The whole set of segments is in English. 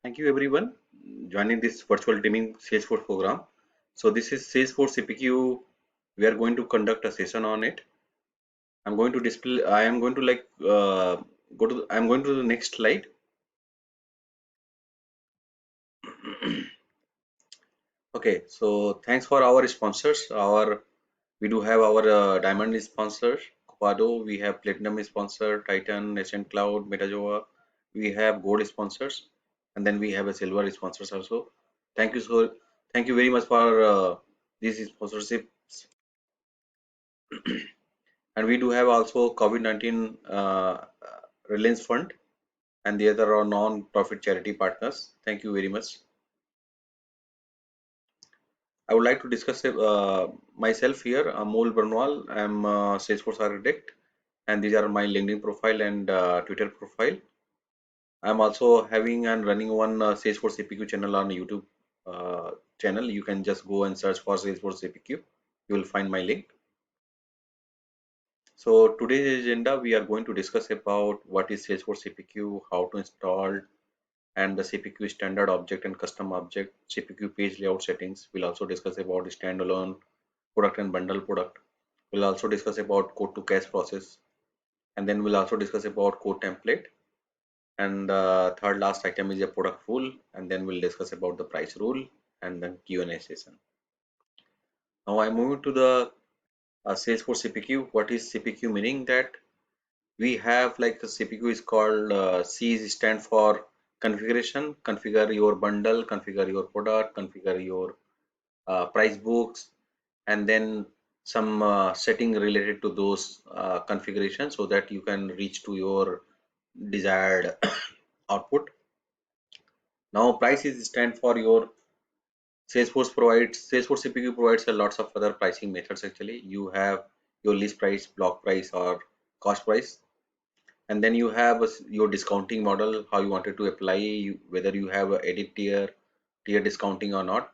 Thank you everyone joining this virtual teaming Salesforce program. So this is Salesforce CPQ. We are going to conduct a session on it. I'm going to display. I am going to go to. I'm going to the next slide. Okay. So thanks for our sponsors. We do have our diamond sponsor Copado. We have platinum sponsor Titan, Ascent Cloud, MetaJoa. We have gold sponsors, and then we have a silver sponsors also. Thank you so. Thank you very much for these sponsorships. And we do have also COVID-19 Reliance Fund and the other are non-profit charity partners. Thank you very much. I would like to discuss myself here. Amol Barnwal. I'm a Salesforce architect, and these are my LinkedIn profile and Twitter profile. I'm also having and running one Salesforce CPQ channel on YouTube channel. You can just go and search for Salesforce CPQ. You will find my link. So today's agenda, we are going to discuss about what is Salesforce CPQ, how to install, and the CPQ standard object and custom object, CPQ page layout settings. We'll also discuss about the standalone product and bundle product. We'll also discuss about code to cache process, and then we'll also discuss about code template. And the third last item is a product rule, and then we'll discuss about the price rule and then Q&A session. Now I'm moving to the Salesforce CPQ. What is CPQ meaning? That we have like the CPQ is called C is stand for configuration, configure your bundle, configure your product, configure your price books, and then some setting related to those configurations so that you can reach to your desired output. Now price is stand for your Salesforce CPQ provides a lots of other pricing methods. Actually you have your list price, block price, or cost price, and then you have your discounting model, how you wanted to apply, whether you have a edit tier discounting or not.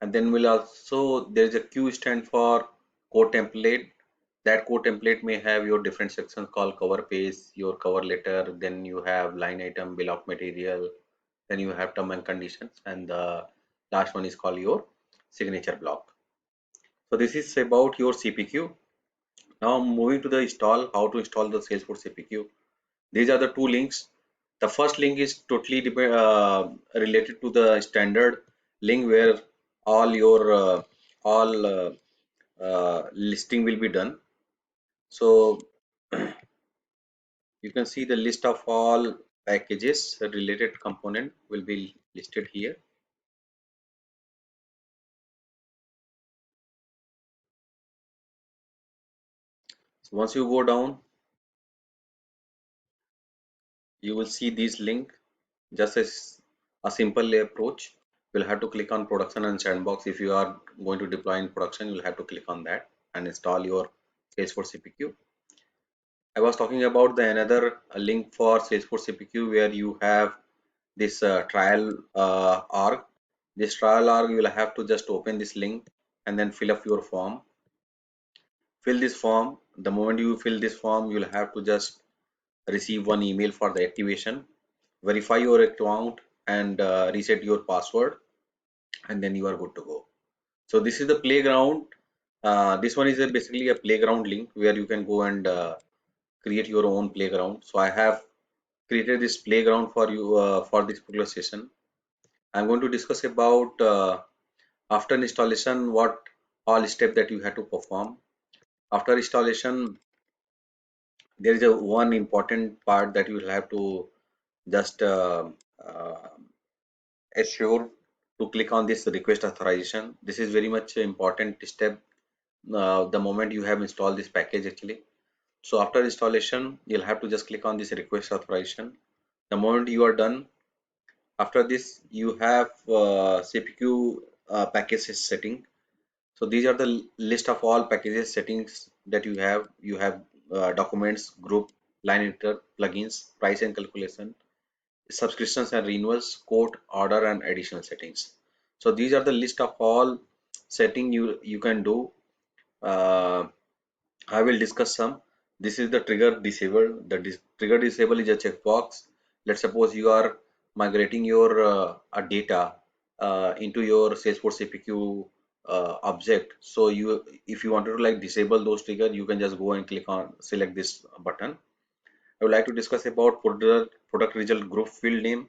And then we'll also, there is a Q stand for code template. That code template may have your different sections called cover page, your cover letter, then you have line item, bill of material, then you have term and conditions, and the last one is called your signature block. So this is about your CPQ. Now moving to the install, how to install the Salesforce CPQ. These are the two links. The first link is totally related to the standard link where all your all listing will be done. So you can see the list of all packages, the related component will be listed here. So once you go down, you will see this link. Just as a simple approach, you'll have to click on production and sandbox. If you are going to deploy in production, you'll have to click on that and install your Salesforce CPQ. I was talking about the another link for Salesforce CPQ where you have this trial org. This trial org, you will have to just open this link and then fill up your form. Fill this form. The moment you fill this form, you'll have to just receive one email for the activation. Verify your account and reset your password, and then you are good to go. So this is the playground. This one is basically a playground link where you can go and create your own playground. So I have created this playground for you for this particular session. I'm going to discuss about after installation what all step that you have to perform. After installation, there is a one important part that you will have to just uh, assure to click on this request authorization. This is very much important step the moment you have installed this package actually. So after installation, you'll have to just click on this request authorization. The moment you are done, after this you have CPQ packages setting. So these are the list of all packages settings that you have. You have documents, group, line editor, plugins, price and calculation, subscriptions and renewals, quote, order, and additional settings. So these are the list of all setting you can do. Uh, I will discuss some. This is the trigger disable. The trigger disable is a checkbox. Let's suppose you are migrating your data into your Salesforce CPQ object. So if you wanted to like disable those trigger, you can just go and click on select this button. I would like to discuss about product result group field name.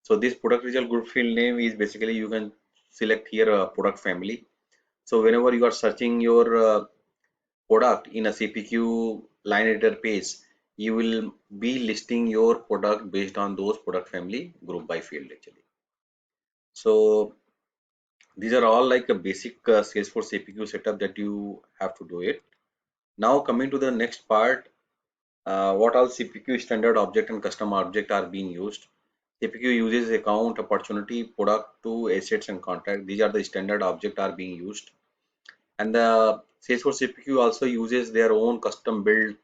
So this product result group field name is basically you can select here a product family. So whenever you are searching your product in a CPQ line editor page, you will be listing your product based on those product family group by field actually. So these are all like a basic Salesforce CPQ setup that you have to do it. Now coming to the next part, what all CPQ standard object and custom object are being used. CPQ uses account, opportunity, product to assets and contract. These are the standard object are being used. And the Salesforce CPQ also uses their own custom build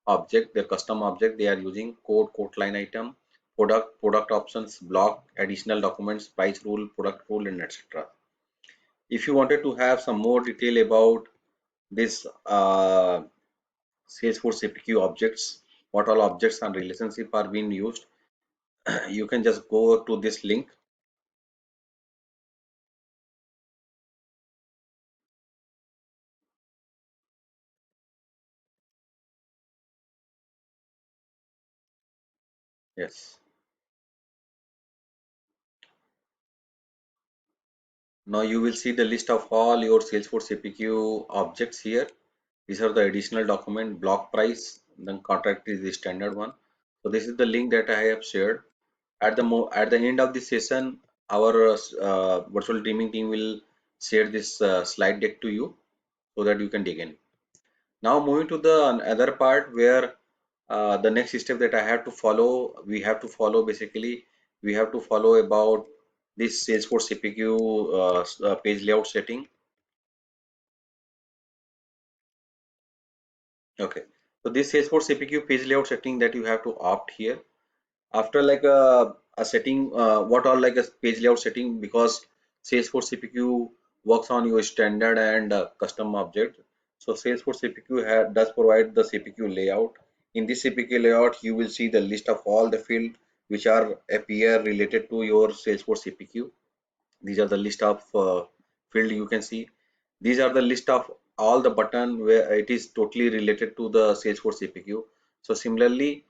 object, their custom object. They are using code, quote line item, product options, block, additional documents, price rule, product rule, and etc. If you wanted to have some more detail about this Salesforce CPQ objects, what all objects and relationship are being used, you can just go to this link. Yes. Now you will see the list of all your Salesforce CPQ objects here. These are the additional document, block price, then contract is the standard one. So this is the link that I have shared. At the end of the session, our virtual teaming team will share this slide deck to you so that you can dig in. Now moving to the other part where the next step that I have to follow, we have to follow basically, we have to follow about this Salesforce CPQ page layout setting. Okay, so this Salesforce CPQ page layout setting that you have to opt here. After like a setting, what are like a page layout setting, because Salesforce CPQ works on your standard and custom object. So Salesforce CPQ does provide the CPQ layout. In this CPQ layout, you will see the list of all the fields which are appear related to your Salesforce CPQ. These are the list of field you can see. These are the list of all the button where it is totally related to the Salesforce CPQ. So similarly,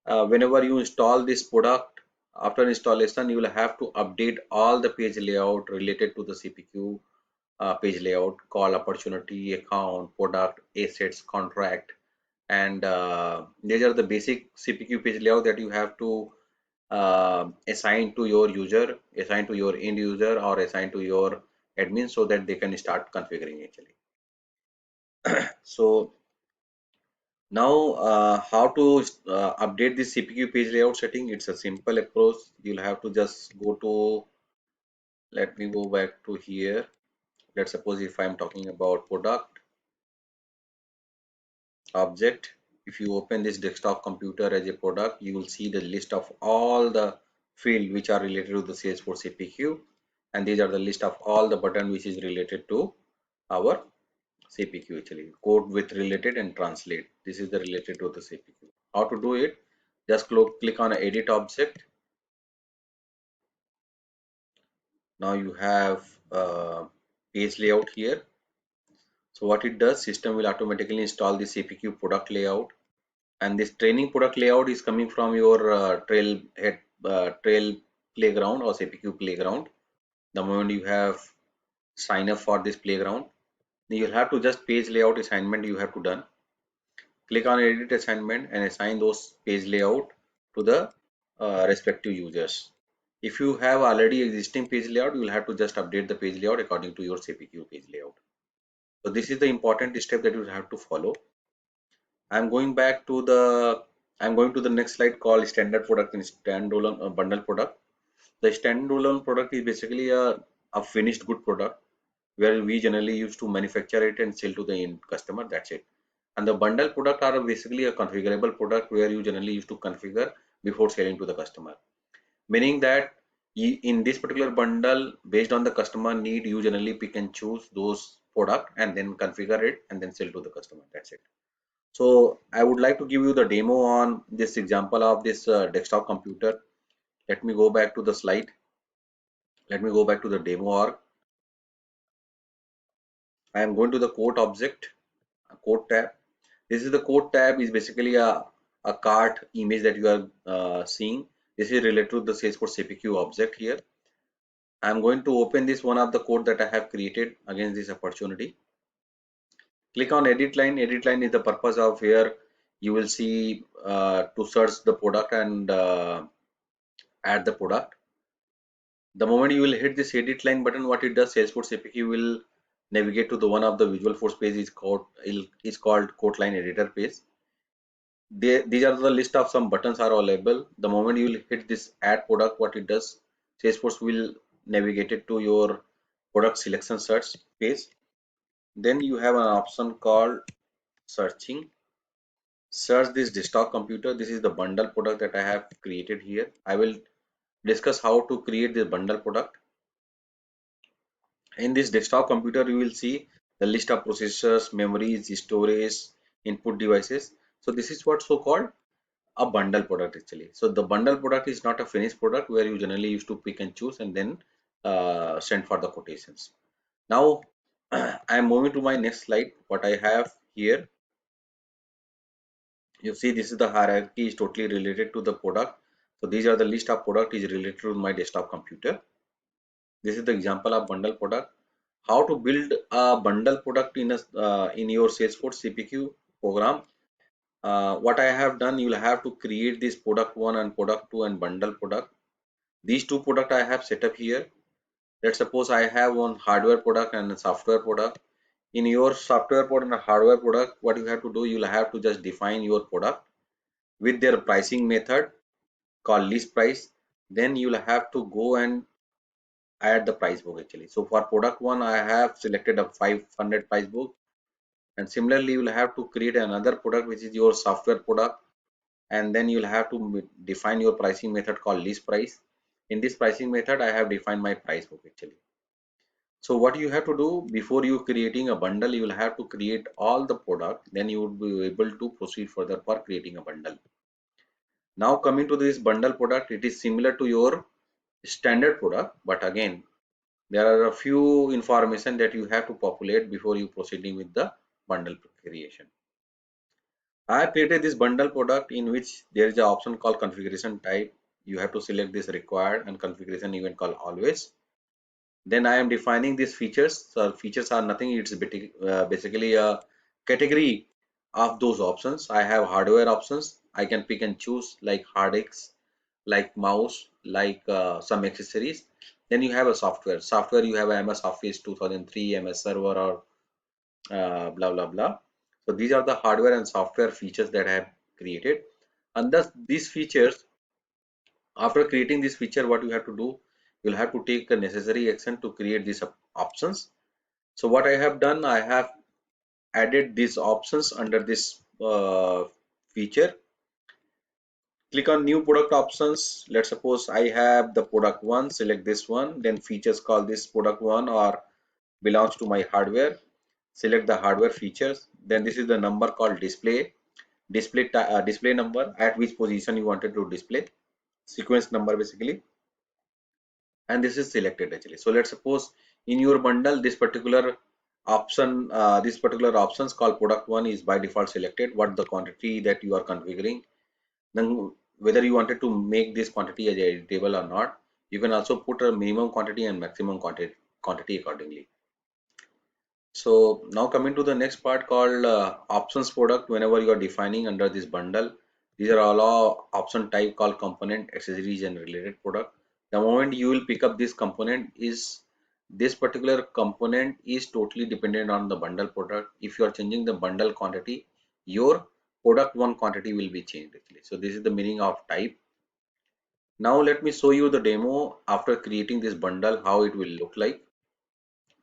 whenever you install this product, after installation, you will have to update all the page layout related to the CPQ page layout, call, opportunity, account, product, assets, contract, and these are the basic CPQ page layout that you have to assign to your user, assign to your end user, or assign to your admin so that they can start configuring actually. So now how to update this CPQ page layout setting? It's a simple approach. You'll have to just go to, let me go back to here. Let's suppose if I'm talking about product object, if you open this desktop computer as a product, you will see the list of all the field which are related to the Salesforce CPQ, and these are the list of all the button which is related to our CPQ actually. Code with related and translate. This is the related to the CPQ. How to do it? Just click on edit object. Now you have page layout here. So what it does, system will automatically install the CPQ product layout, and this training product layout is coming from your trail playground or CPQ playground. The moment you have sign up for this playground, you'll have to just page layout assignment you have to done. Click on edit assignment and assign those page layout to the respective users. If you have already existing page layout, you will have to just update the page layout according to your CPQ page layout. So this is the important step that you have to follow. I'm going back to the I'm going to the next slide called standard product and standalone bundle product. The standalone product is basically a finished good product where we generally used to manufacture it and sell to the end customer. That's it. And the bundle product are basically a configurable product where you generally used to configure before selling to the customer. Meaning that in this particular bundle, based on the customer need, you generally pick and choose those product and then configure it and then sell to the customer. That's it. So I would like to give you the demo on this example of this desktop computer. Let me go back to the slide. Let me go back to the demo org. I am going to the quote object, a quote tab. This is the quote tab is basically a cart image that you are seeing. This is related to the Salesforce CPQ object here. I am going to open this one of the code that I have created against this opportunity. Click on edit line. Edit line is the purpose of here. You will see to search the product and add the product. The moment you will hit this edit line button, what it does, Salesforce APQ will navigate to the one of the Visualforce page is called quote line editor page. These are the list of some buttons are available. The moment you will hit this add product, what it does, Salesforce will navigate it to your product selection search page. Then you have an option called searching. Search this desktop computer. This is the bundle product that I have created here. I will discuss how to create this bundle product. In this desktop computer, you will see the list of processors, memories, storage, input devices. So this is what so called a bundle product actually. So the bundle product is not a finished product where you generally used to pick and choose and then send for the quotations. Now I am moving to my next slide. What I have here, you see this is the hierarchy is totally related to the product. So these are the list of product is related to my desktop computer. This is the example of bundle product. How to build a bundle product in your Salesforce CPQ program. What I have done, you'll have to create this product one and product two and bundle product. These two product I have set up here. Let's suppose I have one hardware product and a software product. In your software product and hardware product, what you have to do, you'll have to just define your product with their pricing method called list price. Then you'll have to go and add the price book actually. So for product one, I have selected a 500 price book, and similarly you will have to create another product which is your software product, and then you'll have to define your pricing method called list price. In this pricing method, I have defined my price book actually. So what you have to do before you creating a bundle, you will have to create all the product, then you would be able to proceed further for creating a bundle. Now coming to this bundle product, it is similar to your standard product, but again there are a few information that you have to populate before you proceeding with the bundle creation. I have created this bundle product in which there is an option called configuration type. You have to select this required and configuration event called always. Then I am defining these features. So features are nothing, it's basically a category of those options. I have hardware options. I can pick and choose like hard disks, like mouse, like some accessories. Then you have a software. Software you have MS Office 2003, MS Server, or blah blah blah. So these are the hardware and software features that I have created. And thus these features, after creating this feature, what you have to do, you'll have to take a necessary action to create these options. So what I have done, I have added these options under this feature. Click on new product options. Let's suppose I have the product one, select this one, then features call this product one or belongs to my hardware. Select the hardware features. Then this is the number called display number, at which position you wanted to display, sequence number basically, and this is selected actually. So let's suppose in your bundle this particular option, this particular options called product one is by default selected. What the quantity that you are configuring, then whether you wanted to make this quantity as editable or not, you can also put a minimum quantity and maximum quantity accordingly. So now coming to the next part called options product. Whenever you are defining under this bundle, these are all option type called component, accessories and related product. The moment you will pick up this component, is this particular component is totally dependent on the bundle product. If you are changing the bundle quantity, your product one quantity will be changed actually. So this is the meaning of type. Now let me show you the demo after creating this bundle, how it will look like.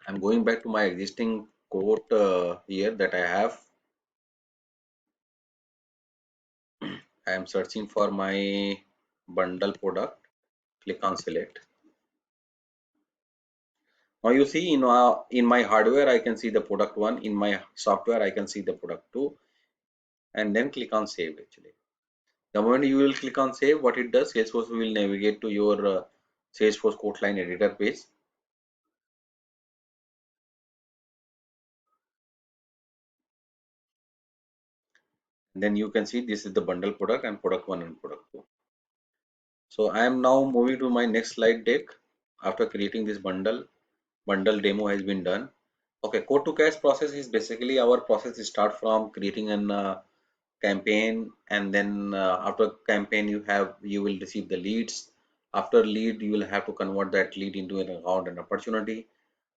I'm going back to my existing code here that I have. I am searching for my bundle product. Click on select. Now you see in my hardware I can see the product one. In my software I can see the product two, and then click on save actually. The moment you will click on save, what it does, Salesforce will navigate to your Salesforce quote line editor page. And then you can see this is the bundle product and product 1 and product 2. So I am now moving to my next slide deck. After creating this bundle demo has been done. Okay, quote to cash process is basically our process start from creating an campaign, and then after campaign you will receive the leads. After lead you will have to convert that lead into an account and opportunity.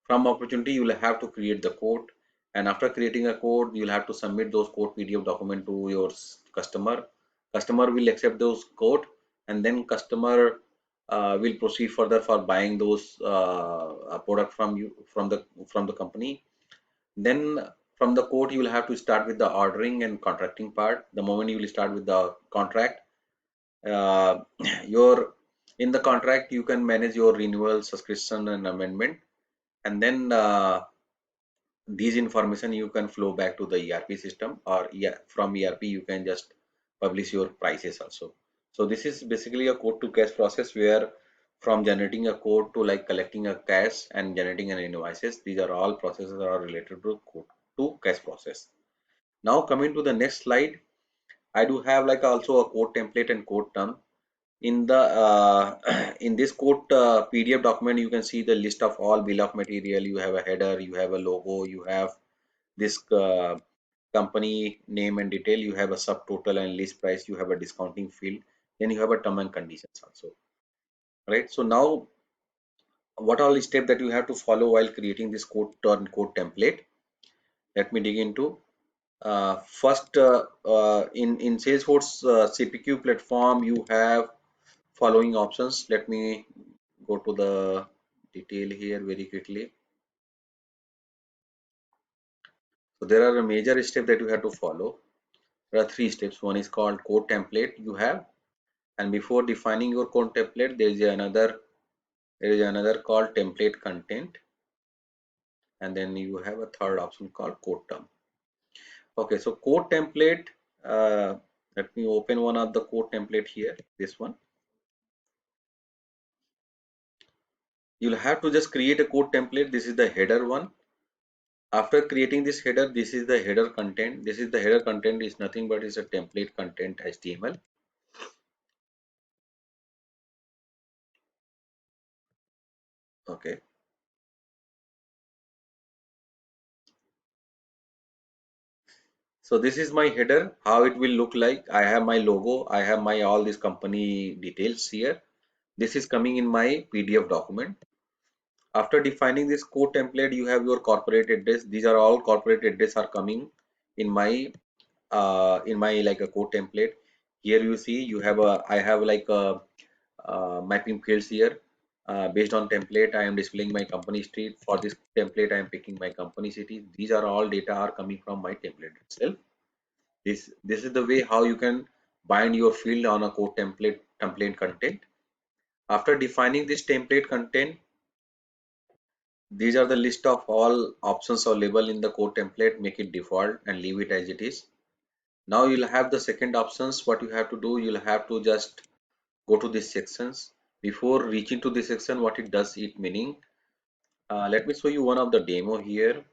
From opportunity you will have to create the quote, and after creating a quote you will have to submit those quote PDF document to your customer will accept those quote, and then customer will proceed further for buying those product from you from the company. Then from the quote you will have to start with the ordering and contracting part. The moment you will start with the contract, uh, your in the contract you can manage your renewal, subscription and amendment, and then these information you can flow back to the ERP system, or from ERP you can just publish your prices also. So this is basically a quote to cash process, where from generating a quote to like collecting a cash and generating an invoices, these are all processes that are related to quote to cash process. Now coming to the next slide, I do have like also a quote template and quote term. In the in this quote PDF document, you can see the list of all bill of material. You have a header, you have a logo, you have this company name and detail, you have a subtotal and list price, you have a discounting field, then you have a term and conditions also, right? So now what all step that you have to follow while creating this quote turn quote template? Let me dig into. First, in Salesforce CPQ platform, you have following options. Let me go to the detail here very quickly. So there are a major step that you have to follow. There are three steps. One is called code template you have, and before defining your code template, there is another called template content, and then you have a third option called code term. Okay, so code template. Uh, Let me open one of the code template here. This one. You'll have to just create a code template. This is the header one. After creating this header, this is the header content. This is the header content is nothing but is a template content HTML. Okay. So this is my header, how it will look like. I have my logo, I have my all these company details here. This is coming in my PDF document. After defining this code template, you have your corporate address. These are all corporate address are coming in my like a code template. Here you see you have a I have like a mapping fields here. Based on template, I am displaying my company street. For this template, I am picking my company city. These are all data are coming from my template itself. This is the way how you can bind your field on a code template content. After defining this template content, these are the list of all options available in the code template. Make it default and leave it as it is. Now you'll have the second options. What you have to do, you'll have to just go to these sections. Before reaching to this section, what it does, it meaning, let me show you one of the demo here.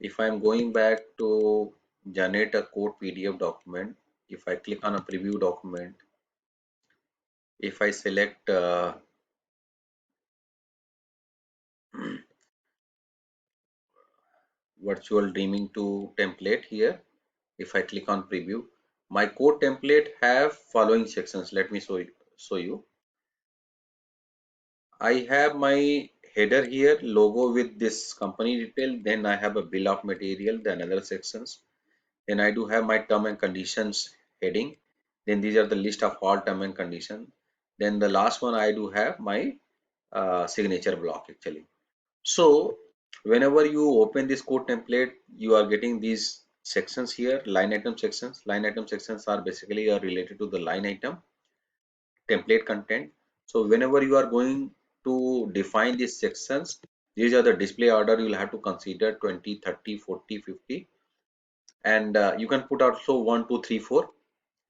If I'm going back to generate a code PDF document, if I click on a preview document, if I select virtual dreaming to template here, if I click on preview, my code template have following sections. Let me show you. I have my header here, logo with this company detail, then I have a bill of material, then other sections, then I do have my term and conditions heading, then these are the list of all term and condition, then the last one I do have my signature block actually. So whenever you open this code template, you are getting these sections here, line item sections. Line item sections are basically related to the line item template content. So whenever you are going to define these sections, these are the display order you'll have to consider 20, 30, 40, 50, and you can put also 1, 2, 3, 4.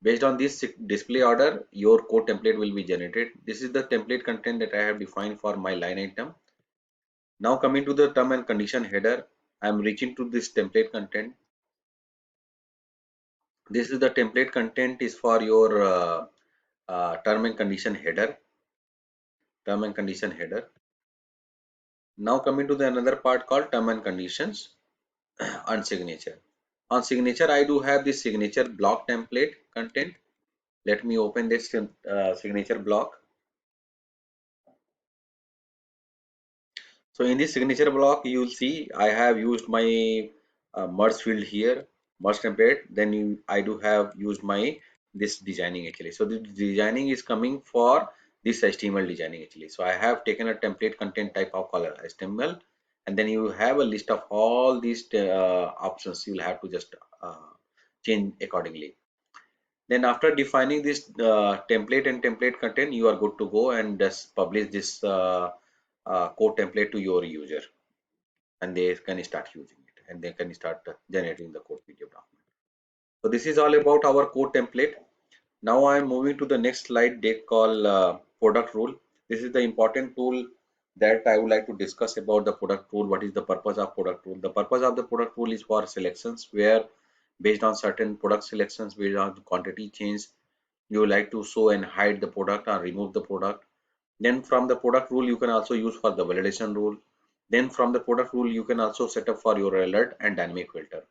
Based on this display order, your code template will be generated. This is the template content that I have defined for my line item. Now coming to the term and condition header, I am reaching to this template content. This is the template content is for your term and condition header. Term and condition header. Now coming to the another part called term and conditions on signature. On signature, I do have this signature block template content. Let me open this signature block. So in this signature block, you will see I have used my merge field here, merge template. Then I do have used my this designing actually. So the designing is coming for this HTML designing actually. So I have taken a template content type of color HTML, and then you have a list of all these options. You will have to just change accordingly. Then after defining this template and template content, you are good to go and just publish this code template to your user, and they can start using it and they can start generating the code PDF document. So this is all about our code template. Now I am moving to the next slide deck called product rule. This is the important tool that I would like to discuss about the product rule. What is the purpose of product rule? The purpose of the product rule is for selections where based on certain product selections, based on quantity change, you like to show and hide the product or remove the product. Then from the product rule, you can also use for the validation rule. Then from the product rule, you can also set up for your alert and dynamic filter.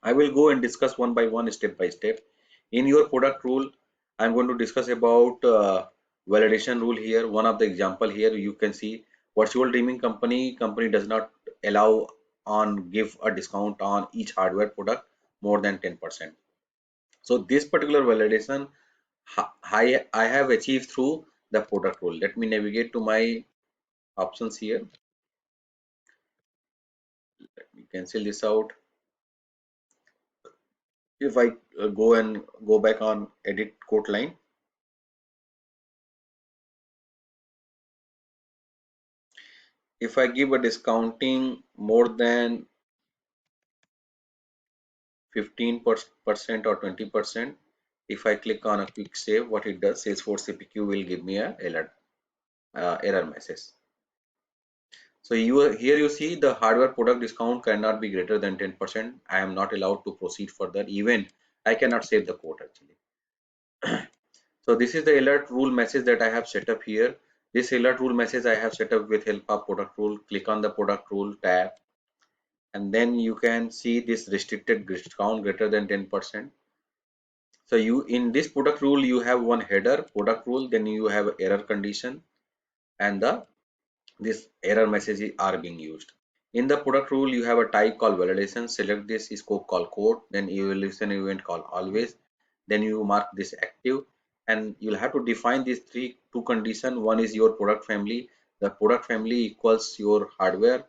I will go and discuss one by one, step by step. In your product rule, I'm going to discuss about validation rule here. One of the example here, you can see virtual dreaming company does not allow on give a discount on each hardware product more than 10%. So this particular validation I have achieved through the product rule. Let me navigate to my options here. Let me cancel this out. If I go and go back on edit code line, if I give a discounting more than 15% or 20%, if I click on a quick save, what it does, Salesforce CPQ will give me a alert, error message. So here you see the hardware product discount cannot be greater than 10%. I am not allowed to proceed further. Even I cannot save the code actually. So this is the alert rule message that I have set up here. This alert rule message I have set up with help of product rule. Click on the product rule tab, and then you can see this restricted discount greater than 10%. So you in this product rule you have one header product rule, then you have error condition, and the this error messages are being used. In the product rule, you have a type called validation. Select this scope called code, then you will listen event called always. Then you mark this active, and you'll have to define these two conditions. One is your product family. The product family equals your hardware.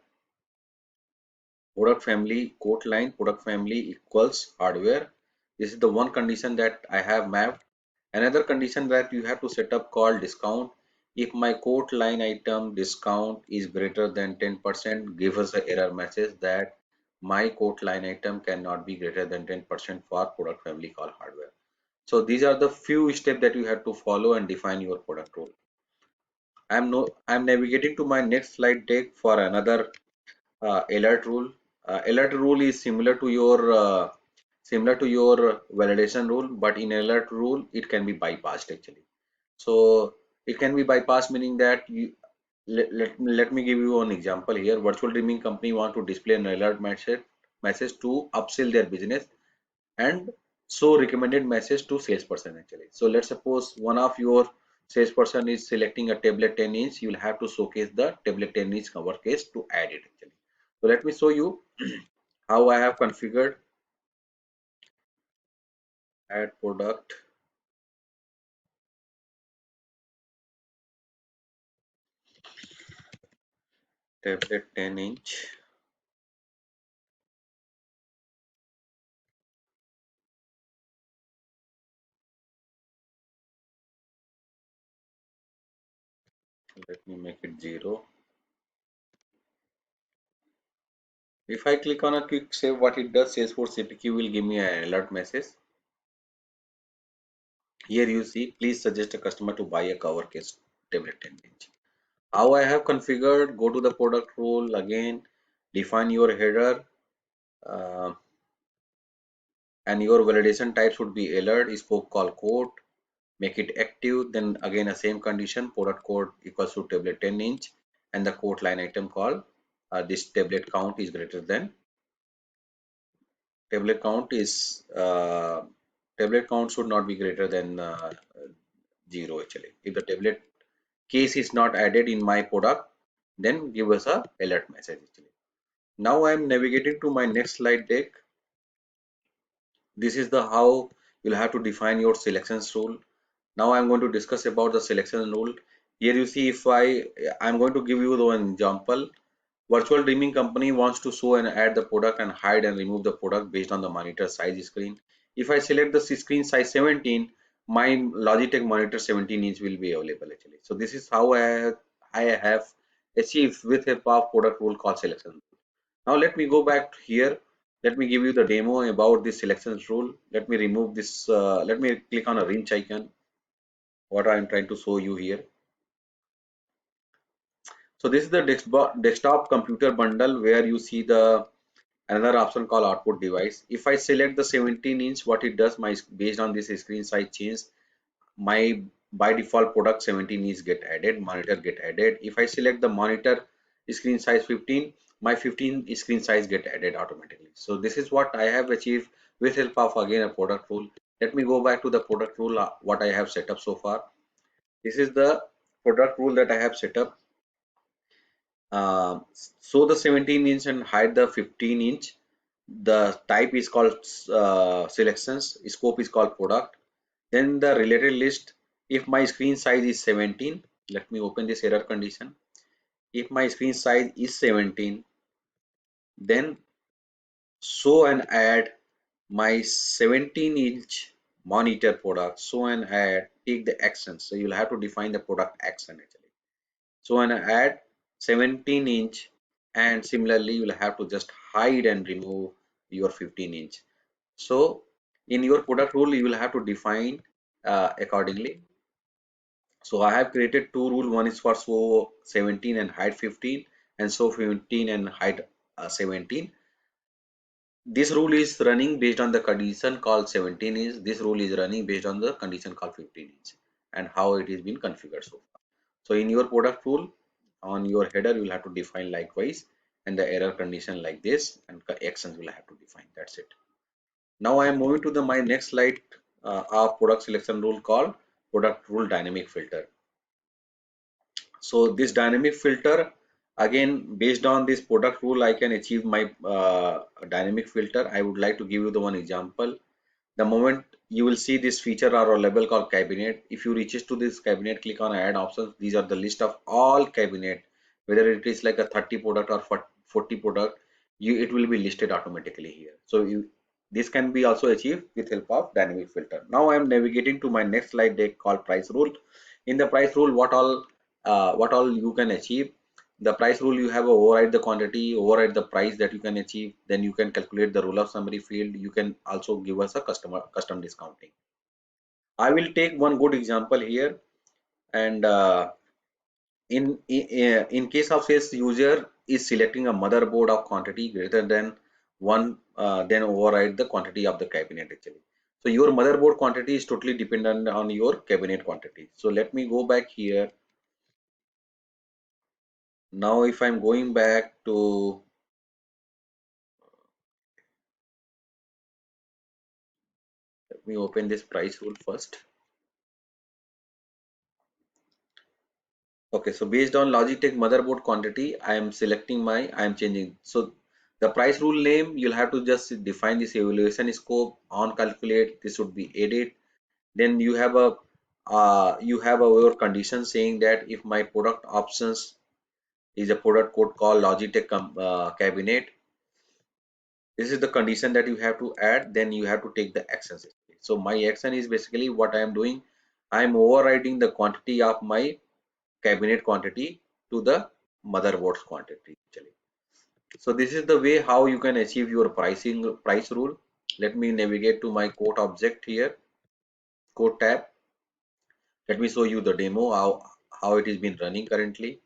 Product family quote line. Product family equals hardware. This is the one condition that I have mapped. Another condition that you have to set up called discount. If my quote line item discount is greater than 10%, give us an error message that my quote line item cannot be greater than 10% for product family called hardware. So these are the few steps that you have to follow and define your product role. I'm navigating to my next slide deck for another alert rule. Alert rule is similar to your validation rule, but in alert rule it can be bypassed actually. So it can be bypassed, meaning that let me give you an example here. Virtual dreaming company want to display an alert message to upsell their business and show recommended message to salesperson actually. So let's suppose one of your salesperson is selecting a tablet 10-inch, you will have to showcase the tablet 10-inch cover case to add it actually. So let me show you how I have configured add product tablet 10-inch. Let me make it 0. If I click on a quick save, what it does, Salesforce CPQ will give me an alert message. Here you see, please suggest a customer to buy a cover case tablet 10-inch. How I have configured, go to the product rule again, define your header, uh, and your validation type should be alert, scope call code, make it active, then again a same condition, product code equals to tablet 10-inch, and the quote line item call, this tablet count is greater than, tablet count is, tablet count should not be greater than 0 actually. If the tablet case is not added in my product, then give us a alert message actually. Now I am navigating to my next slide deck. This is the how you'll have to define your selections rule. Now I'm going to discuss about the selection rule. Here you see, if I'm going to give you the one example. Virtual Dreaming Company wants to show and add the product and hide and remove the product based on the monitor size screen. If I select the screen size 17, my Logitech monitor 17-inch will be available actually. So this is how I have achieved with help of product rule called selection. Now let me go back here. Let me give you the demo about this selections rule. Let me remove this. Let me click on a wrench icon. What I am trying to show you here. So this is the desktop computer bundle where you see the another option called output device. If I select the 17-inch, what it does, my based on this screen size change, my by default product 17 is get added, monitor get added. If I select the monitor screen size 15, my 15 screen size get added automatically. So this is what I have achieved with help of again a product rule. Let me go back to the product rule, what I have set up so far. This is the product rule that I have set up. So the 17-inch and hide the 15-inch. The type is called selections, scope is called product. Then the related list, if my screen size is 17, let me open this error condition. If my screen size is 17, then show and add my 17-inch monitor product, show and add, take the action. So you'll have to define the product action actually. So and add 17-inch, and similarly you'll have to just hide and remove your 15-inch. So in your product rule you will have to define accordingly. So I have created two rules. One is for show 17 and hide 15, and show 15 and hide 17. This rule is running based on the condition called 17 inch. This rule is running based on the condition called 15 inch, and how it is been configured so far. So in your product rule, on your header, you will have to define likewise, and the error condition like this, and actions will have to define. That's it. Now I am moving to the my next slide of product selection rule called product rule dynamic filter. So this dynamic filter, again based on this product rule, I can achieve my dynamic filter. I would like to give you the one example. The moment you will see this feature or a label called cabinet, if you reaches to this cabinet, click on add options. These are the list of all cabinet, whether it is like a 30 product or 40 product, it will be listed automatically here. So this can be also achieved with help of dynamic filter. Now I am navigating to my next slide deck called price rule. In the price rule, what all you can achieve. The price rule, you have a override the quantity, override the price that you can achieve. Then you can calculate the rule of summary field. You can also give us a custom discounting. I will take one good example here, and in case of sales, user is selecting a motherboard of quantity greater than one, then override the quantity of the cabinet actually. So your motherboard quantity is totally dependent on your cabinet quantity. So let me go back here. Now if I'm going back to, let me open this price rule first. Okay, so based on Logitech motherboard quantity, I am changing. So the price rule name, you'll have to just define this evaluation scope on calculate. This would be edit. Then you have a your condition saying that if my product options is a product code called Logitech cabinet, this is the condition that you have to add. Then you have to take the actions. So my action is basically what I am doing. I am overriding the quantity of my cabinet quantity to the motherboard's quantity actually. So this is the way how you can achieve your price rule. Let me navigate to my quote object here, quote tab. Let me show you the demo how it is been running currently.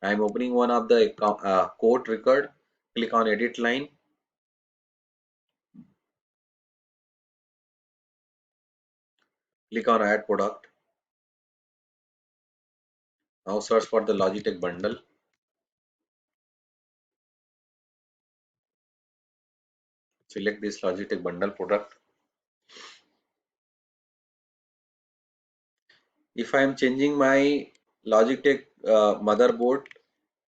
I am opening one of the quote record. Click on edit line. Click on add product. Now search for the Logitech bundle. Select this Logitech bundle product. If I am changing my Logitech motherboard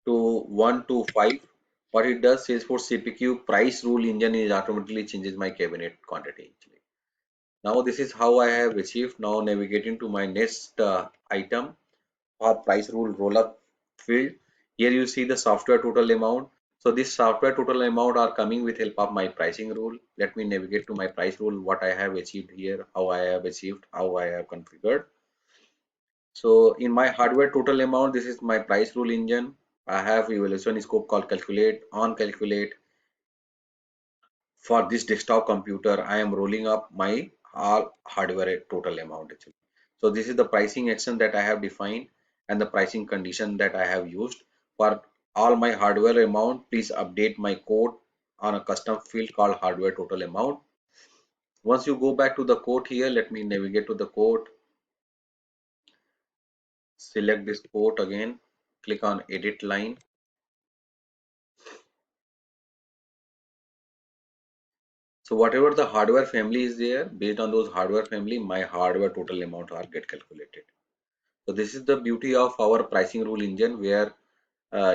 to 1 to 5, what it does is for CPQ price rule engine is automatically changes my cabinet quantity. Now this is how I have achieved. Now navigating to my next item or price rule roll up field. Here you see the software total amount. So this software total amount are coming with help of my pricing rule. Let me navigate to my price rule, what I have achieved here, how I have achieved, how I have configured. So in my hardware total amount, this is my price rule engine. I have evaluation scope called calculate. On calculate, for this desktop computer, I am rolling up my all hardware total amount actually. So this is the pricing action that I have defined and the pricing condition that I have used. For all my hardware amount, please update my code on a custom field called hardware total amount. Once you go back to the code here, let me navigate to the code. Select this code again, click on edit line. So whatever the hardware family is there, based on those hardware family, my hardware total amount are get calculated. So this is the beauty of our pricing rule engine, where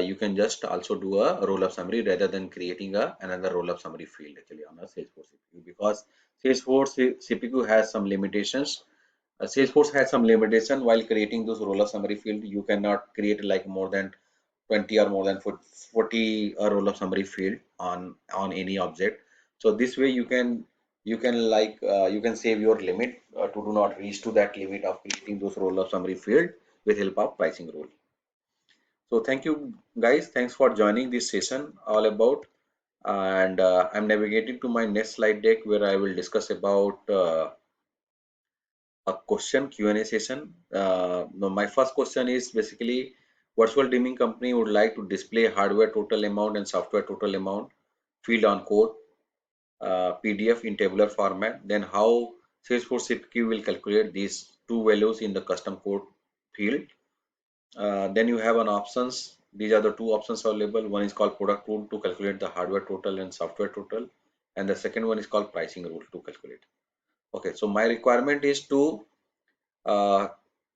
you can just also do a roll-up summary rather than creating another roll-up summary field actually on a Salesforce CPQ, because Salesforce CPQ has some limitations. Salesforce has some limitation while creating those roll-up summary field. You cannot create like more than 20 or more than 40 roll-up summary field on any object. So this way you can save your limit to do not reach to that limit of creating those roll-up summary field with help of pricing rule. So thank you guys. Thanks for joining this session all about. And I'm navigating to my next slide deck where I will discuss about a question Q&A session. Now my first question is basically virtual dimming company would like to display hardware total amount and software total amount field on code PDF in tabular format. Then how Salesforce CPQ will calculate these two values in the custom code field. Then you have an options. These are the two options available. One is called product rule to calculate the hardware total and software total, and the second one is called pricing rule to calculate. Okay, so my requirement is to uh,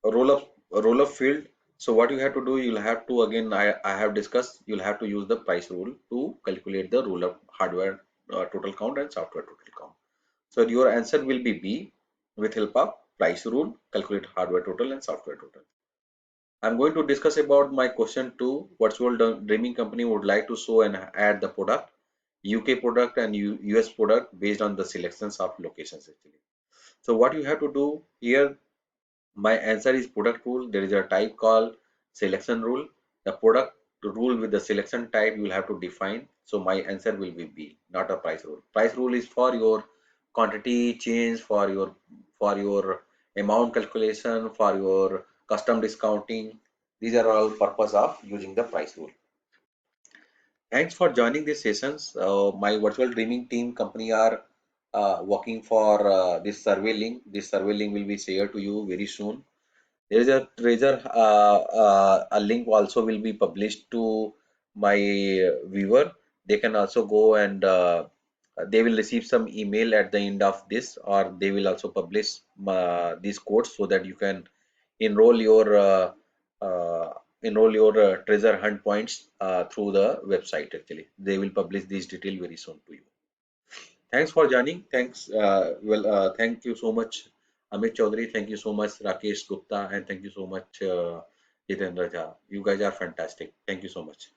roll up field. So what you have to do, you'll have to again I have discussed, you'll have to use the price rule to calculate the roll up hardware total count and software total count. So your answer will be B, with help of price rule calculate hardware total and software total. I'm going to discuss about my question two. Virtual dreaming company would like to show and add the product, UK product and US product based on the selections of locations actually. So what you have to do here, my answer is product rule. There is a type called selection rule. The product rule with the selection type you will have to define. So my answer will be B, not a price rule. Price rule is for your quantity change, for your amount calculation, for your custom discounting. These are all purpose of using the price rule. Thanks for joining these sessions. My virtual dreaming team company are working for this survey link. This survey link will be shared to you very soon. There is a treasure, a link also will be published to my viewer. They can also go and they will receive some email at the end of this, or they will also publish these codes so that you can enroll your treasure hunt points through the website. Actually, they will publish these details very soon to you. Thanks for joining. Thanks. Thank you so much, Amit Chaudhary. Thank you so much, Rakesh Gupta, and thank you so much, Jitendra Jha. You guys are fantastic. Thank you so much.